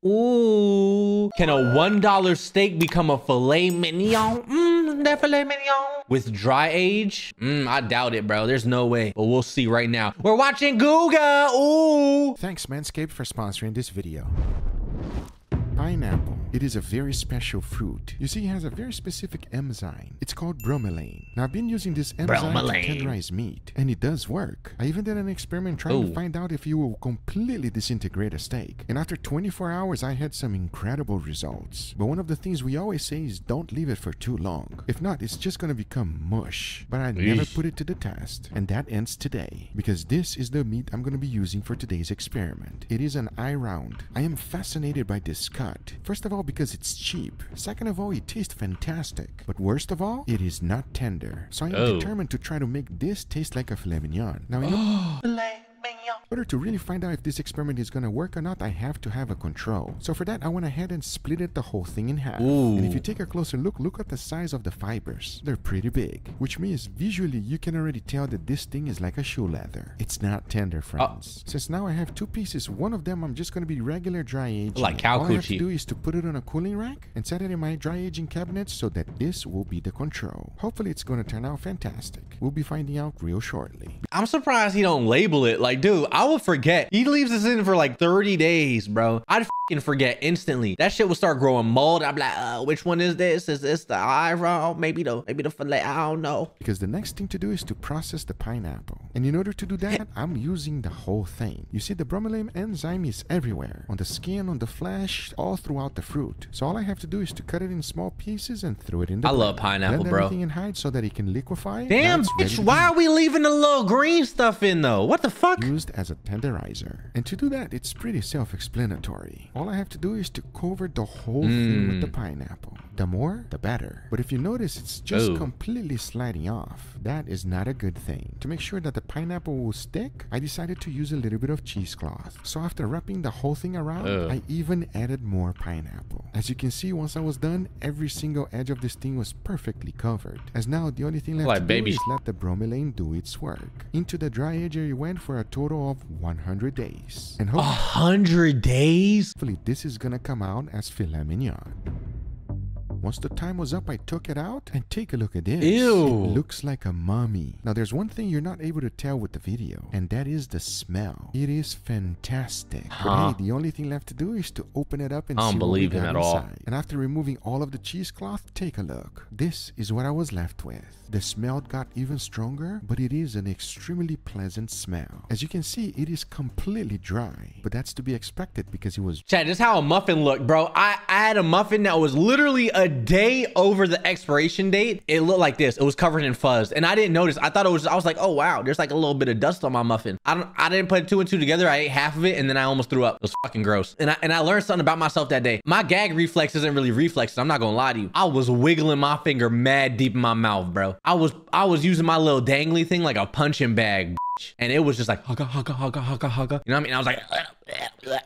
Ooh. Can a $1 steak become a filet mignon? That filet mignon. With dry age? I doubt it, bro. There's no way. But we'll see right now. We're watching Googa. Ooh. Thanks, Manscaped, for sponsoring this video. Pineapple. It is a very special fruit. You see, it has a very specific enzyme. It's called bromelain. Now, I've been using this enzyme to tenderize meat, and it does work. I even did an experiment trying to find out if you will completely disintegrate a steak. And after 24 hours, I had some incredible results. But one of the things we always say is don't leave it for too long. If not, it's just going to become mush. But I never put it to the test. And that ends today, because this is the meat I'm going to be using for today's experiment. It is an eye round. I am fascinated by this cut. First of all, because it's cheap. Second of all, it tastes fantastic. But worst of all, it is not tender. So I am determined to try to make this taste like a filet mignon. Now, you know, in order to really find out if this experiment is going to work or not, I have to have a control. So for that, I went ahead and split it the whole thing in half. And if you take a closer look, look at the size of the fibers. They're pretty big, which means visually you can already tell that this thing is like a shoe leather. It's not tender, friends. Since now I have two pieces, one of them I'm just going to be regular dry aging. Like cow All coochie. I have to do is to put it on a cooling rack and set it in my dry aging cabinet so that this will be the control. Hopefully it's going to turn out fantastic. We'll be finding out real shortly. I'm surprised he don't label it. Like, dude, I will forget. He leaves this in for like 30 days, bro. I'd forget instantly. That shit will start growing mold. I'm like, which one is this? Is this the eyebrow? Maybe the fillet. I don't know. Because the next thing to do is to process the pineapple. And in order to do that, I'm using the whole thing. You see, the bromelain enzyme is everywhere. On the skin, on the flesh, all throughout the fruit. So all I have to do is to cut it in small pieces and throw it in the I love pineapple, blend bro. everything in hide so that it can liquefy. Damn, bitch, why are we leaving the little green stuff in though? What the fuck? Used as a tenderizer. And to do that, it's pretty self-explanatory. All I have to do is to cover the whole thing with the pineapple. The more, the better. But if you notice, it's just completely sliding off. That is not a good thing. To make sure that the pineapple will stick, I decided to use a little bit of cheesecloth. So after wrapping the whole thing around, I even added more pineapple. As you can see, once I was done, every single edge of this thing was perfectly covered. As now, the only thing left to do is let the bromelain do its work. Into the dry ager you went for a total of 100 days. And 100 days? Hopefully this is gonna come out as filet mignon. Once the time was up, I took it out and take a look at this. Ew. It looks like a mummy. Now, there's one thing you're not able to tell with the video, and that is the smell. It is fantastic. But hey, the only thing left to do is to open it up and see what we got inside. And after removing all of the cheesecloth, take a look. This is what I was left with. The smell got even stronger, but it is an extremely pleasant smell. As you can see, it is completely dry, but that's to be expected because it was... Chad, this is how a muffin looked, bro. I had a muffin that was literally a day over the expiration date. It looked like this. It was covered in fuzz, and I didn't notice. I thought it was... I was like, oh wow, there's like a little bit of dust on my muffin. I didn't put two and two together. I ate half of it, and then I almost threw up. It was fucking gross. And I learned something about myself that day. My gag reflex isn't really reflexes. I'm not gonna lie to you. I was wiggling my finger mad deep in my mouth, bro. I was using my little dangly thing like a punching bag, and it was just like hugga, hugga, hugga, hugga, hugga. You know what I mean? I was like,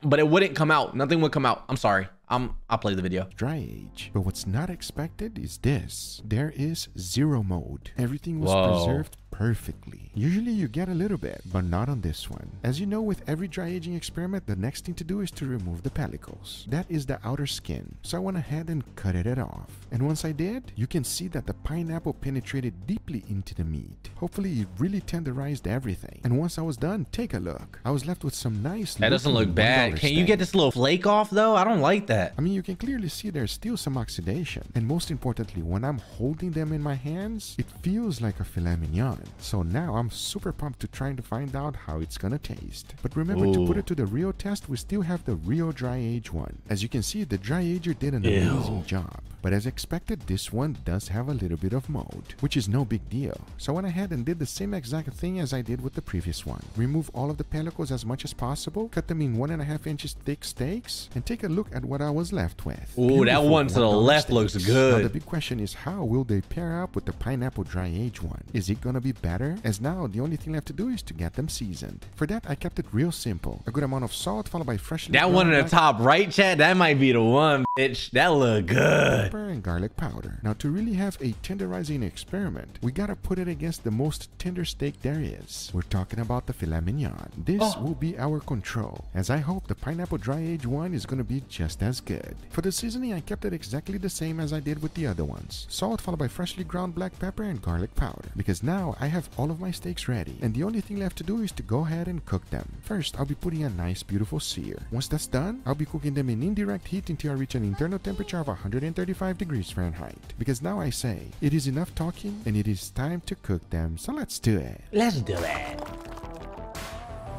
but it wouldn't come out. Nothing would come out. I'm sorry. I'll play the video. Dry age. But what's not expected is this. There is zero mode. Everything was preserved perfectly. Usually you get a little bit, but not on this one. As you know, with every dry aging experiment, the next thing to do is to remove the pellicles. That is the outer skin. So I went ahead and cut it off. And once I did, you can see that the pineapple penetrated deeply into the meat. Hopefully it really tenderized everything. And once I was done, take a look. I was left with some nice... That doesn't look bad. Can you get this little flake off though? I don't like that. I mean, you can clearly see there's still some oxidation. And most importantly, when I'm holding them in my hands, it feels like a filet mignon. So now I'm super pumped to trying to find out how it's gonna taste. But remember, to put it to the real test, we still have the real dry age one. As you can see, the dry ager did an amazing job. But as expected, this one does have a little bit of mold, which is no big deal. So I went ahead and did the same exact thing as I did with the previous one. Remove all of the pellicles as much as possible, cut them in 1.5 inches thick steaks, and take a look at what I was left with. Ooh, that one to the left looks good. Now the big question is, how will they pair up with the pineapple dry age one? Is it gonna be better? As now, the only thing left to do is to get them seasoned. For that, I kept it real simple. A good amount of salt, followed by freshly... That one in the top right, chat, that might be the one, bitch. That look good. pepper and garlic powder. Now, to really have a tenderizing experiment, we gotta put it against the most tender steak there is. We're talking about the filet mignon. This will be our control, as I hope the pineapple dry aged one is gonna be just as good. For the seasoning, I kept it exactly the same as I did with the other ones. Salt followed by freshly ground black pepper and garlic powder. Because now I have all of my steaks ready, and the only thing left to do is to go ahead and cook them. First, I'll be putting a nice beautiful sear. Once that's done, I'll be cooking them in indirect heat until I reach an internal temperature of 135 degrees Fahrenheit. Because now I say, it is enough talking and it is time to cook them, so let's do it. Let's do it.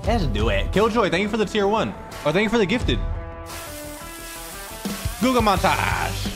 Let's do it. Killjoy, thank you for the tier 1. Or thank you for the gifted. Google montage.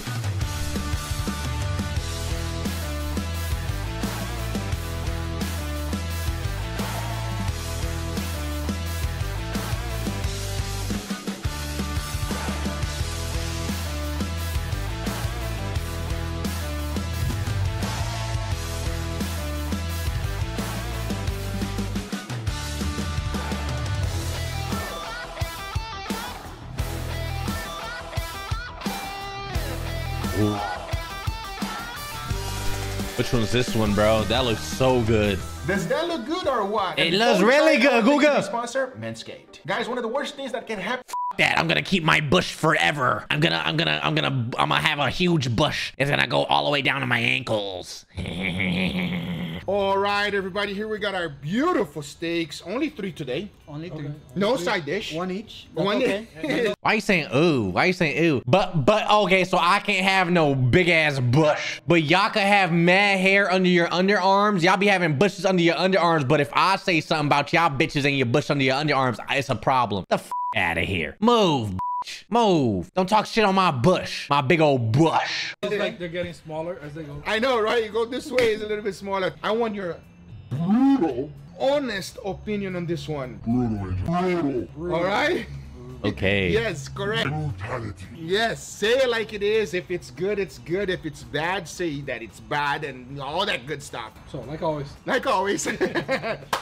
Which one's this one, bro? That looks so good. Does that look good or what? It looks really good, Google. Sponsor, Manscaped. Guys, one of the worst things that can happen. That I'm gonna keep my bush forever. I'm gonna have a huge bush. It's gonna go all the way down to my ankles. All right, everybody, here we got our beautiful steaks. Only 3 today. Only 3. No side dish. 1 each. One Okay. Why you saying ooh? Why you saying ooh? But okay, so I can't have no big ass bush. But y'all can have mad hair under your underarms. Y'all be having bushes under your underarms. But if I say something about y'all bitches and your bush under your underarms, it's a problem. The f out of here. Move, bitch. Move. Don't talk shit on my bush. My big old bush. It's like they're getting smaller as they go. I know, right? You go this way, it's a little bit smaller. I want your brutal, honest opinion on this one. Brutal. All right? Okay. Yes, correct. Brutality. Yes, say it like it is. If it's good, it's good. If it's bad, say that it's bad and all that good stuff. So, like always. Like always. All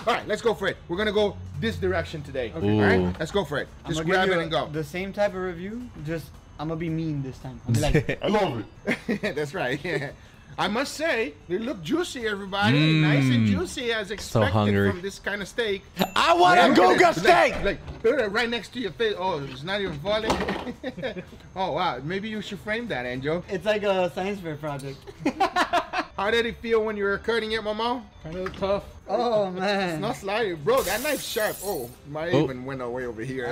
right, let's go for it. We're going to go this direction today. Okay. All right, let's go for it. Just grab it and go. The same type of review, just I'm going to be mean this time. I'll be like, I love it. That's right. I must say, they look juicy, everybody. Nice and juicy as expected from this kind of steak. I want a Google steak! Like, put it right next to your face. Oh, it's not even falling. Oh, wow. Maybe you should frame that, Angel. it's like a science fair project. How did it feel when you were cutting it, Mama? Kind of tough. Oh, It's man. not sliding. Bro, that knife's sharp. Oh, mine even went away over here.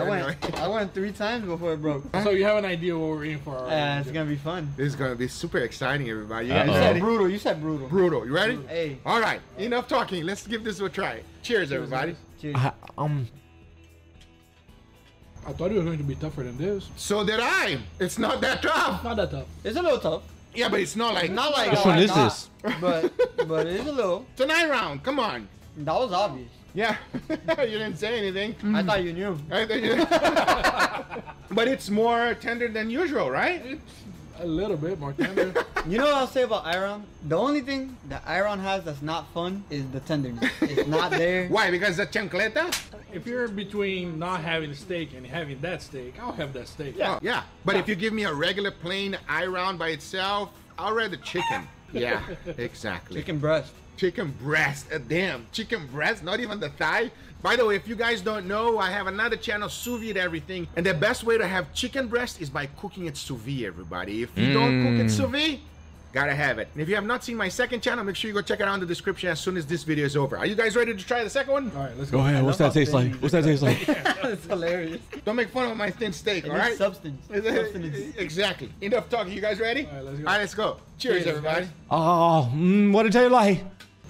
I went 3 times before it broke. So you have an idea what we're in for. It's going to be fun. This is going to be super exciting, everybody. You You guys said ready? brutal. You said brutal. Brutal. You ready? Hey. All right. Enough talking. Let's give this a try. Cheers, everybody. Cheers. I thought it was going to be tougher than this. So did I. It's not that tough. Not that tough. It's a little tough. Yeah, but it's not like... Not like Which how one I is got, this? But it is a little. It's a 9 round. Come on. That was obvious. Yeah. You didn't say anything. I thought you knew. I thought you- But it's more tender than usual, right? It's a little bit more tender. You know what I'll say about Iron? The only thing that Iron has that's not fun is the tenderness. It's not there. Why? Because the chancleta? If you're between not having a steak and having that steak, I'll have that steak. Yeah. Yeah. But if you give me a regular plain eye round by itself, I'll rather chicken. Yeah, exactly. Chicken breast. Chicken breast. Damn. Chicken breast, not even the thigh. By the way, if you guys don't know, I have another channel, Sous Vide Everything. And the best way to have chicken breast is by cooking it sous vide, everybody. If you don't cook it sous vide, gotta have it. And if you have not seen my second channel, make sure you go check it out in the description as soon as this video is over. Are you guys ready to try the second one? All right, let's go. Go ahead. What's that taste like? What's that taste like? It's hilarious. Don't make fun of my thin steak, It all needs right? substance. Substance. Exactly. Enough talking. You guys ready? All right, let's go. All right, let's go. Cheers, everybody. Oh, what it taste like?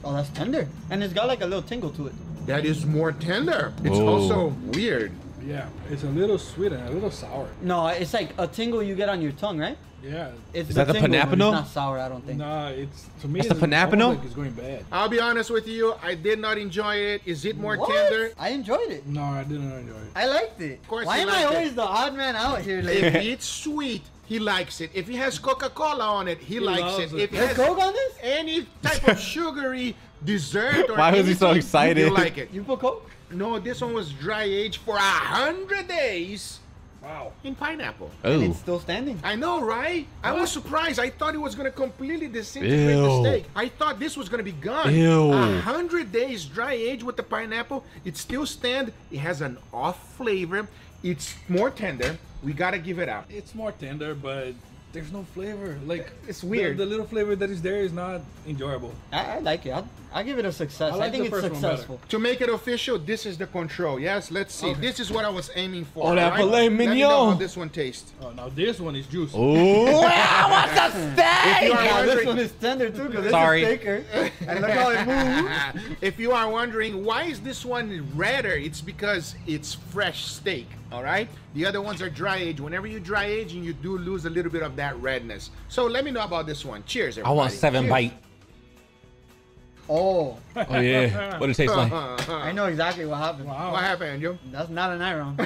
Oh, that's tender. And it's got like a little tingle to it. That is more tender. It's Whoa. also weird. Yeah, it's a little sweet and a little sour. No, it's like a tingle you get on your tongue, right? Yeah. It's Is that the tingle, but panapano? It's not sour, I don't think. Nah, it's to me. That's the it's almost panapano? like it's going bad. I'll be honest with you. I did not enjoy it. Is it more What? tender? I enjoyed it. No, I didn't enjoy it. I liked it. Of course Why you am I liked always it. the odd man out here If lately? it's sweet, he likes it. If it has Coca-Cola on it, he likes loves it. it. If it There's has Coke on this? any type of sugary dessert or Why was he so anything, excited? you like it. You put Coke? No, this one was dry aged for 100 days Wow. in pineapple. And Oh. it's still standing. I know, right? I was surprised. I thought it was gonna completely disintegrate the Ew. steak. I thought this was gonna be gone. Ew. 100 days dry age with the pineapple. It still stand. It has an off flavor. It's more tender. We gotta give it out. It's more tender, but there's no flavor. Like It's weird. The little flavor that is there is not enjoyable. I like it. I give it a success. I I, like think the it's first one better. successful. To make it official, this is the control. Yes, let's see. Okay. This is what I was aiming for. Oh, that alright? filet Let me know mignon. how this one tastes. Oh, now this one is juicy. Oh, what's the If you steak? are Yeah, this wondering- one is tender too, because Sorry. it's a steaker. And look how it moves. If you are wondering why is this one redder, it's because it's fresh steak. All right, the other ones are dry age. Whenever you dry age, and you do lose a little bit of that redness. So let me know about this one. Cheers, I everybody. want 7 Cheers. bite. Oh, Oh yeah. What it tastes like? I know exactly what happened. Wow. What happened, Angel? That's not an iron.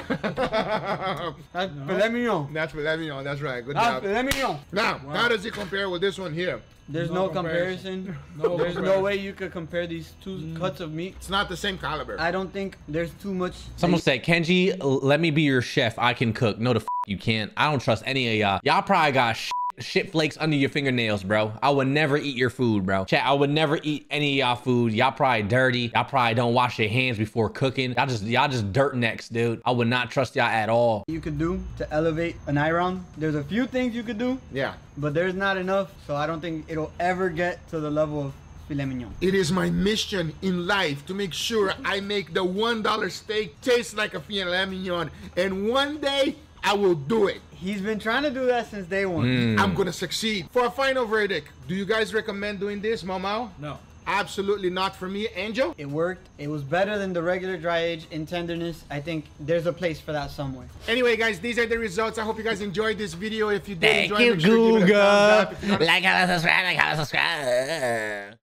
Let me know. That's what let me know. That's right. Good Let job. me know. Now, how does it compare with this one here? There's No no comparison. No There's no comparison. way you could compare these two cuts of meat. It's not the same caliber. I don't think there's too much. Someone said, Kenji, let me be your chef. I can cook. No, the you can't. I don't trust any of y'all. Y'all probably got shit flakes under your fingernails, bro. I would never eat your food, bro. Chat, I would never eat any of y'all food. Y'all probably dirty. Y'all probably don't wash your hands before cooking. Y'all just dirt necks, dude. I would not trust y'all at all. you could do to elevate an iron. There's a few things you could do, Yeah. but there's not enough. So I don't think it'll ever get to the level of filet mignon. It is my mission in life to make sure I make the $1 steak taste like a filet mignon. And one day, I will do it. He's been trying to do that since day one. I'm gonna succeed. For a final verdict, do you guys recommend doing this, Mamau? No. Absolutely not for me. Angel? It worked. It was better than the regular dry age in tenderness. I think there's a place for that somewhere. Anyway, guys, these are the results. I hope you guys enjoyed this video. If you did Thank enjoy, you, make sure to give it a thumbs Googa. up. If you wanna- Like, comment, subscribe.